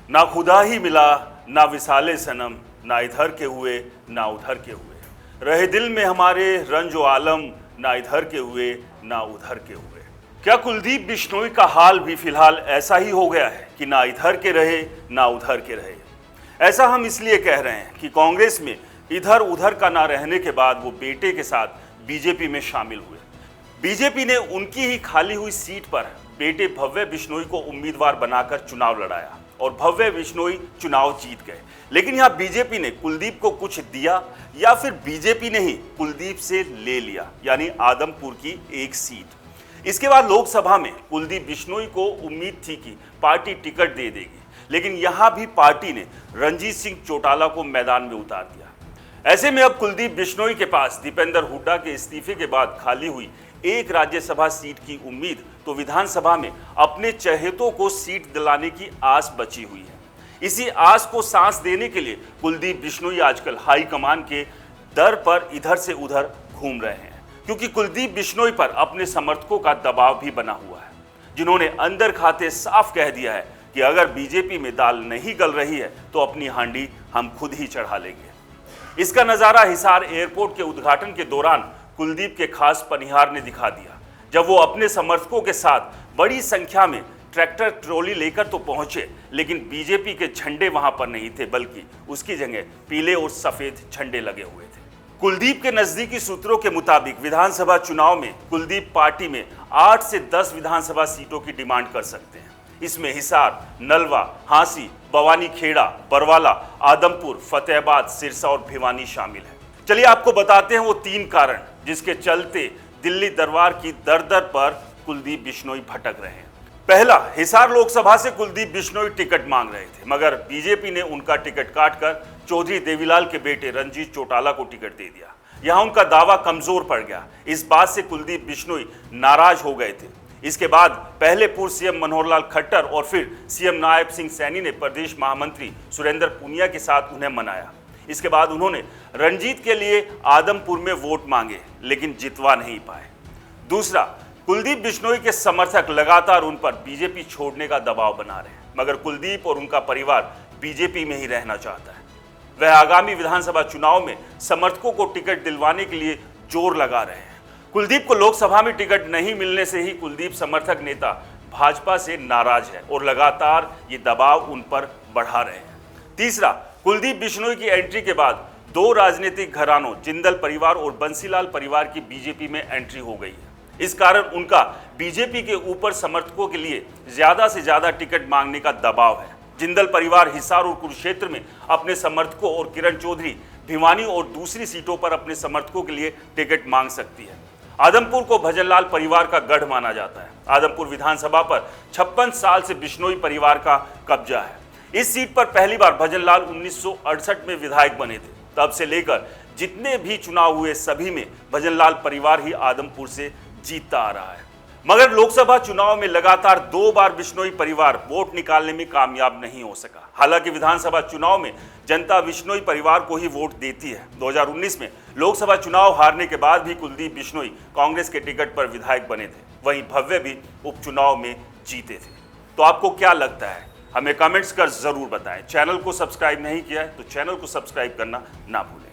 ना खुदा ही मिला ना विसाले सनम, ना इधर के हुए ना उधर के हुए, रहे दिल में हमारे रंजो आलम, ना इधर के हुए ना उधर के हुए। क्या कुलदीप बिश्नोई का हाल भी फिलहाल ऐसा ही हो गया है कि ना इधर के रहे ना उधर के रहे? ऐसा हम इसलिए कह रहे हैं कि कांग्रेस में इधर उधर का ना रहने के बाद वो बेटे के साथ बीजेपी में शामिल हुए। बीजेपी ने उनकी ही खाली हुई सीट पर बेटे भव्य बिश्नोई को उम्मीदवार बनाकर चुनाव लड़ाया और भव्य बिश्नोई चुनाव जीत गए। लेकिन यहाँ बीजेपी ने कुलदीप को कुछ दिया या फिर बीजेपी ने ही कुलदीप से ले लिया, यानी आदमपुर की एक सीट। इसके बाद लोकसभा में कुलदीप बिश्नोई को उम्मीद थी कि पार्टी टिकट दे देगी, लेकिन यहां भी पार्टी ने रणजीत सिंह चौटाला को मैदान में उतार दिया। ऐसे में अब कुलदीप बिश्नोई के पास दीपेंद्र हुड्डा के इस्तीफे के बाद खाली हुई एक राज्यसभा सीट की उम्मीद तो विधानसभा में अपने चहेतों को सीट दिलाने की आस बची हुई है। इसी आस को सांस देने के लिए कुलदीप बिश्नोई आजकल हाईकमान के दर पर इधर से उधर घूम रहे हैं, क्योंकि कुलदीप बिश्नोई पर अपने समर्थकों का दबाव भी बना हुआ है, जिन्होंने अंदर खाते साफ कह दिया है कि अगर बीजेपी में दाल नहीं गल रही है तो अपनी हांडी हम खुद ही चढ़ा लेंगे। इसका नजारा हिसार एयरपोर्ट के उद्घाटन के दौरान कुलदीप के खास पनिहार ने दिखा दिया, जब वो अपने समर्थकों के साथ बड़ी संख्या में ट्रैक्टर ट्रॉली लेकर तो पहुंचे, लेकिन बीजेपी के झंडे वहां पर नहीं थे, बल्कि उसकी जगह पीले और सफेद झंडे लगे हुए थे। कुलदीप के नजदीकी सूत्रों के मुताबिक विधानसभा चुनाव में कुलदीप पार्टी में 8 से 10 विधानसभा सीटों की डिमांड कर सकते हैं। इसमें हिसार, नलवा, हांसी, बवानी खेड़ा, बरवाला, आदमपुर, फतेहाबाद, सिरसा और भिवानी शामिल है। चलिए आपको बताते हैं वो 3 कारण जिसके चलते दिल्ली दरबार की दर-दर पर कुलदीप बिश्नोई भटक रहे हैं। पहला, हिसार लोकसभा से कुलदीप बिश्नोई टिकट मांग रहे थे, मगर बीजेपी ने उनका टिकट काटकर चौधरी देवीलाल के बेटे रणजीत चौटाला को टिकट दे दिया। यहां उनका दावा कमजोर पड़ गया। इस बात से कुलदीप बिश्नोई नाराज हो गए थे। इसके बाद पहले पूर्व सीएम मनोहर लाल खट्टर और फिर सीएम नायब सिंह सैनी ने प्रदेश महामंत्री सुरेंद्र पुनिया के साथ उन्हें मनाया। इसके बाद उन्होंने रणजीत के लिए आदमपुर में वोट मांगे, लेकिन जितवा नहीं पाए। दूसरा, कुलदीप बिश्नोई के समर्थक लगातार उन पर बीजेपी छोड़ने का दबाव बना रहे हैं, मगर कुलदीप और उनका परिवार बीजेपी में ही रहना चाहता है। वह आगामी विधानसभा चुनाव में समर्थकों को टिकट दिलवाने के लिए जोर लगा रहे हैं। कुलदीप को लोकसभा में टिकट नहीं मिलने से ही कुलदीप समर्थक नेता भाजपा से नाराज है और लगातार ये दबाव उन पर बढ़ा रहे हैं। तीसरा, कुलदीप बिश्नोई की एंट्री के बाद 2 राजनीतिक घरानों जिंदल परिवार और बंसीलाल परिवार की बीजेपी में एंट्री हो गई है। इस कारण उनका बीजेपी के ऊपर समर्थकों के लिए ज्यादा से ज्यादा टिकट मांगने का दबाव है। जिंदल परिवार हिसार और कुरुक्षेत्र में अपने समर्थकों और किरण चौधरी भिवानी और दूसरी सीटों पर अपने समर्थकों के लिए टिकट मांग सकती है। आदमपुर को भजनलाल परिवार का गढ़ माना जाता है। आदमपुर विधानसभा पर 56 साल से बिश्नोई परिवार का कब्जा है। इस सीट पर पहली बार भजनलाल 1968 में विधायक बने थे। तब से लेकर जितने भी चुनाव हुए सभी में भजनलाल परिवार ही आदमपुर से जीतता आ रहा है। मगर लोकसभा चुनाव में लगातार 2 बार बिश्नोई परिवार वोट निकालने में कामयाब नहीं हो सका। हालांकि विधानसभा चुनाव में जनता बिश्नोई परिवार को ही वोट देती है। 2019 में लोकसभा चुनाव हारने के बाद भी कुलदीप बिश्नोई कांग्रेस के टिकट पर विधायक बने थे, वहीं भव्य भी उपचुनाव में जीते थे। तो आपको क्या लगता है, हमें कमेंट्स कर जरूर बताएं। चैनल को सब्सक्राइब नहीं किया है तो चैनल को सब्सक्राइब करना ना भूलें।